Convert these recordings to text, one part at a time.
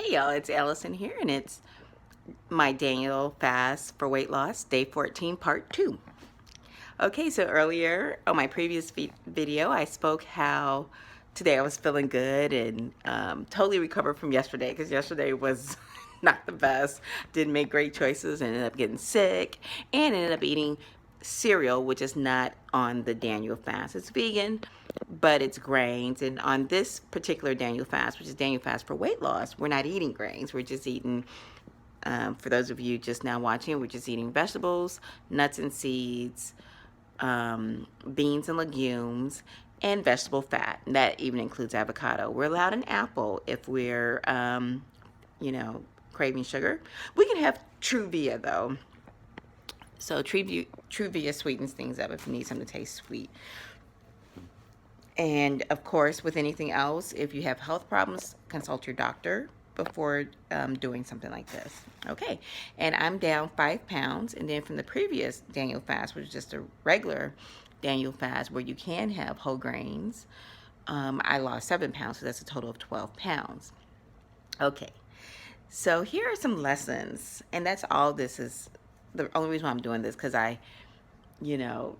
Hey y'all, it's Allison here, and it's my Daniel fast for weight loss, day 14, part 2. Okay, so earlier on my previous video, I spoke how today I was feeling good and totally recovered from yesterday, because yesterday was not the best. Didn't make great choices, ended up getting sick, and ended up eating cereal, which is not on the Daniel fast. It's vegan, but it's grains. And on this particular Daniel fast, which is Daniel fast for weight loss, we're not eating grains. We're just eating, for those of you just now watching, we're just eating vegetables, nuts and seeds, beans and legumes, and vegetable fat. And that even includes avocado. We're allowed an apple if we're, craving sugar. We can have Truvia though. So Truvia sweetens things up if you need something to taste sweet. And of course, with anything else, if you have health problems, consult your doctor before doing something like this. Okay, and I'm down 5 pounds. And then from the previous Daniel fast, which is just a regular Daniel fast where you can have whole grains, I lost 7 pounds, so that's a total of 12 pounds. Okay, so here are some lessons, and that's all this is. The only reason why I'm doing this because you know,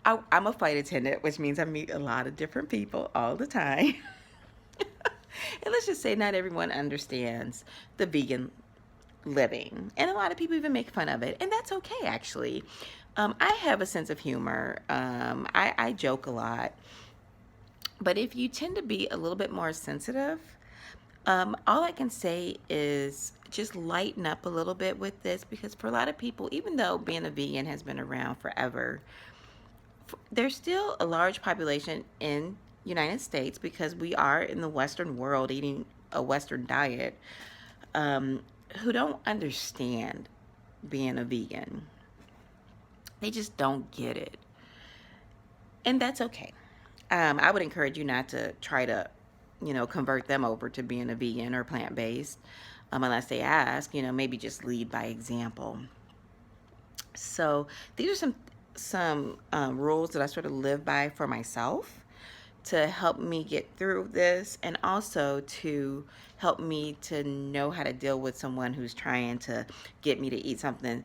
I'm a flight attendant, which means I meet a lot of different people all the time. And let's just say not everyone understands the vegan living. And a lot of people even make fun of it. And that's okay, actually. I have a sense of humor. I joke a lot. But if you tend to be a little bit more sensitive, all I can say is just lighten up a little bit with this, because for a lot of people, even though being a vegan has been around forever, there's still a large population in United States, because we are in the Western world eating a Western diet, who don't understand being a vegan. They just don't get it. And that's okay. I would encourage you not to try to, convert them over to being a vegan or plant-based, unless they ask, maybe just lead by example. So these are some rules that I sort of live by for myself to help me get through this, and also to help me to know how to deal with someone who's trying to get me to eat something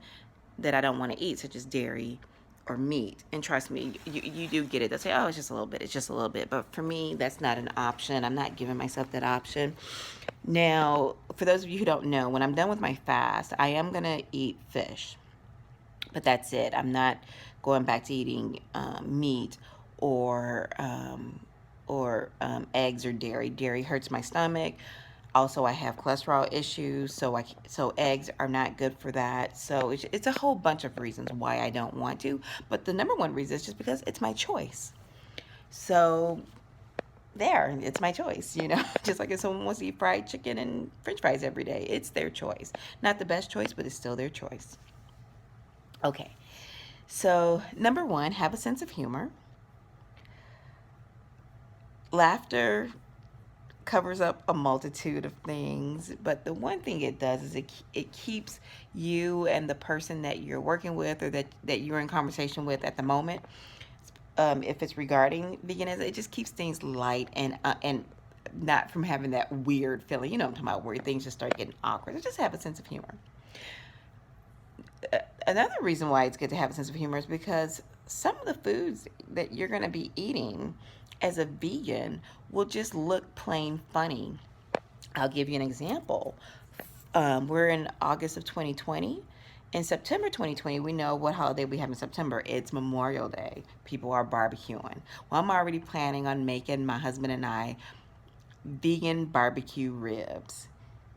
that I don't want to eat, such as dairy or meat. And trust me, you do get it. They'll say, oh, it's just a little bit. It's just a little bit. But for me, that's not an option. I'm not giving myself that option. Now, for those of you who don't know, when I'm done with my fast, I am going to eat fish. But that's it. I'm not going back to eating meat or eggs or dairy. Dairy hurts my stomach. Also, I have cholesterol issues, so eggs are not good for that. So it's a whole bunch of reasons why I don't want to. But the number one reason is just because it's my choice. So it's my choice, just like if someone wants to eat fried chicken and french fries every day, it's their choice. Not the best choice, but it's still their choice. Okay, so number one, have a sense of humor. Laughter covers up a multitude of things, but the one thing it does is it keeps you and the person that you're working with, or that you're in conversation with at the moment, if it's regarding veganism, it just keeps things light and not from having that weird feeling. You know what I'm talking about, where things just start getting awkward. So just have a sense of humor. Another reason why it's good to have a sense of humor is because some of the foods that you're going to be eating as a vegan will just look plain funny. I'll give you an example. We're in August of 2020. In September 2020, we know what holiday we have in September. It's Memorial Day. People are barbecuing. Well, I'm already planning on making, my husband and I, vegan barbecue ribs.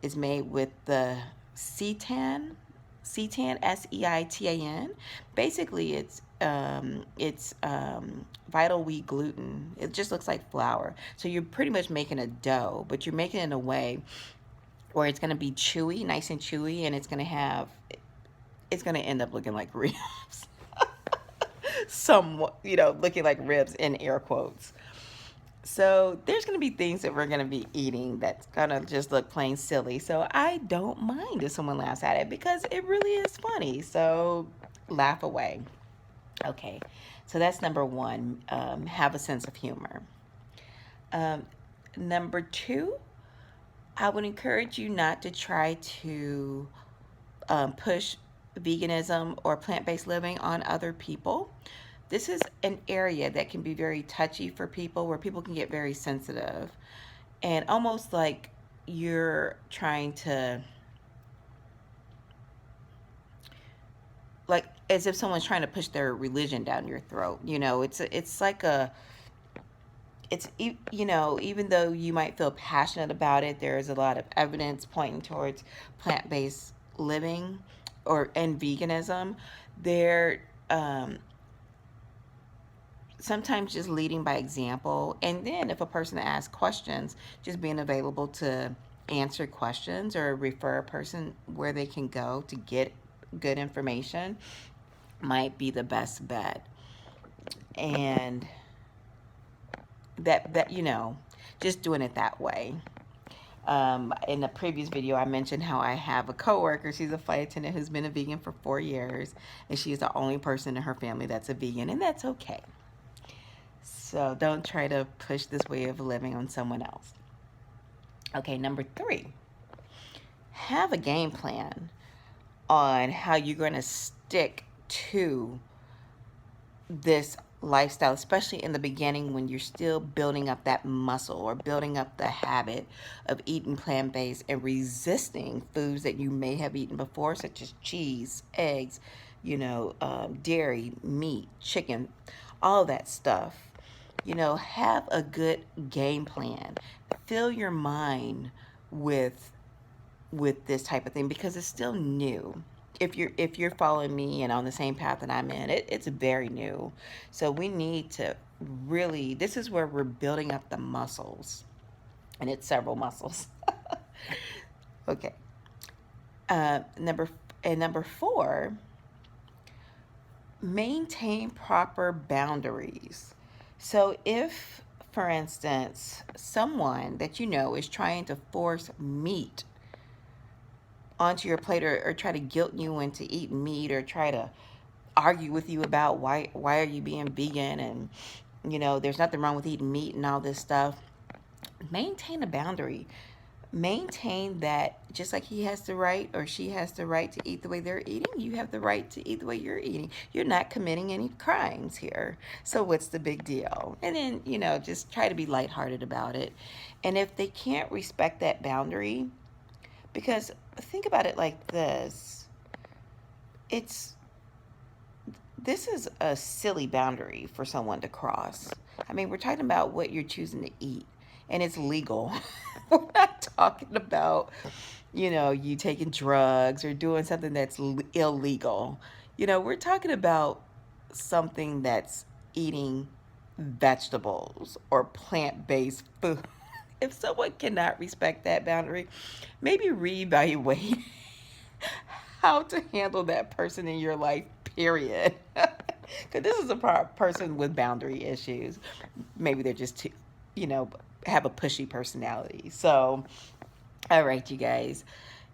It's made with the seitan, Seitan. Basically, it's vital wheat gluten. It just looks like flour. So you're pretty much making a dough, but you're making it in a way where it's going to be chewy, nice and chewy, and it's going to end up looking like ribs. Somewhat, looking like ribs in air quotes. So there's going to be things that we're going to be eating that's going to just look plain silly. So I don't mind if someone laughs at it, because it really is funny. So laugh away. Okay, so that's number one. Have a sense of humor. Number two, I would encourage you not to try to push veganism or plant-based living on other people. This is an area that can be very touchy for people, where people can get very sensitive and almost like you're trying to, like, as if someone's trying to push their religion down your throat. It's like a, even though you might feel passionate about it, there is a lot of evidence pointing towards plant-based living and veganism. There, sometimes just leading by example, and then if a person asks questions, just being available to answer questions or refer a person where they can go to get good information might be the best bet. And that just doing it that way. In the previous video, I mentioned how I have a coworker. She's a flight attendant who's been a vegan for 4 years, and she's the only person in her family that's a vegan, and that's okay. So don't try to push this way of living on someone else. Okay, number 3, have a game plan on how you're going to stick to this lifestyle, especially in the beginning when you're still building up that muscle or building up the habit of eating plant-based and resisting foods that you may have eaten before, such as cheese, eggs, dairy, meat, chicken, all that stuff. Have a good game plan. Fill your mind with this type of thing, because it's still new. If you're following me and on the same path that I'm in, it's very new. So we need to really, this is where we're building up the muscles, and it's several muscles. Okay. Number 4, maintain proper boundaries. So if, for instance, someone that you know is trying to force meat onto your plate, or try to guilt you into eating meat, or try to argue with you about why are you being vegan, and there's nothing wrong with eating meat and all this stuff, maintain a boundary. Maintain that just like he has the right or she has the right to eat the way they're eating, you have the right to eat the way you're eating. You're not committing any crimes here. So what's the big deal? And then, just try to be lighthearted about it. And if they can't respect that boundary, because think about it like this, this is a silly boundary for someone to cross. I mean, we're talking about what you're choosing to eat, and it's legal. We're not talking about, you taking drugs or doing something that's illegal. We're talking about something that's eating vegetables or plant-based food. If someone cannot respect that boundary, maybe reevaluate how to handle that person in your life, period. Because this is a person with boundary issues. Maybe they're just have a pushy personality. So, all right, you guys,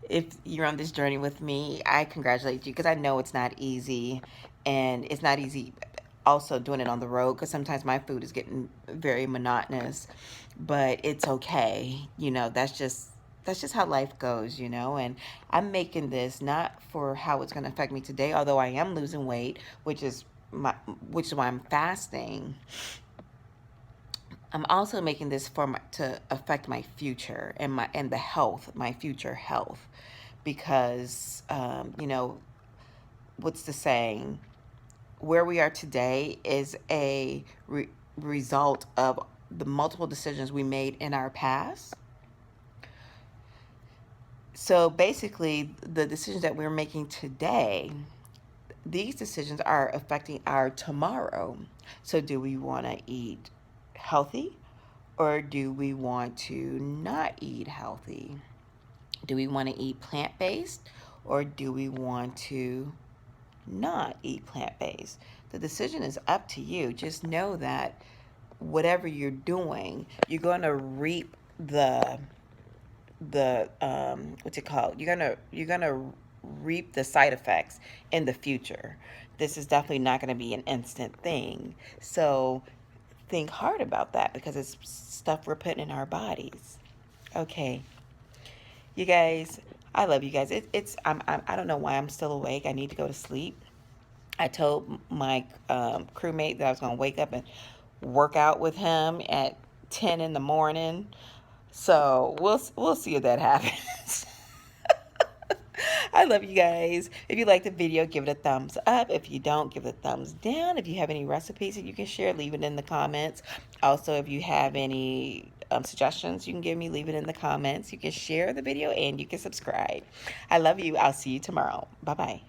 if you're on this journey with me, I congratulate you, because I know it's not easy, and it's not easy also doing it on the road, because sometimes my food is getting very monotonous, but it's okay. That's just how life goes, and I'm making this not for how it's going to affect me today, although I am losing weight, which is why I'm fasting. I'm also making this to affect my future and my future health, because what's the saying? Where we are today is a result of the multiple decisions we made in our past. So basically, the decisions that we're making today, these decisions are affecting our tomorrow. So do we want to eat healthy, or do we want to not eat healthy? Do we want to eat plant-based, or do we want to not eat plant-based? The decision is up to you. Just know that whatever you're doing, you're going to reap the what's it called? You're gonna reap the side effects in the future. This is definitely not going to be an instant thing. So think hard about that, because it's stuff we're putting in our bodies. Okay. You guys, I love you guys. I don't know why I'm still awake. I need to go to sleep. I told my crewmate that I was going to wake up and work out with him at 10 in the morning. So we'll see if that happens. I love you guys. If you like the video, give it a thumbs up. If you don't, give it a thumbs down. If you have any recipes that you can share, leave it in the comments. Also, if you have any suggestions you can give me, leave it in the comments. You can share the video and you can subscribe. I love you. I'll see you tomorrow. Bye-bye.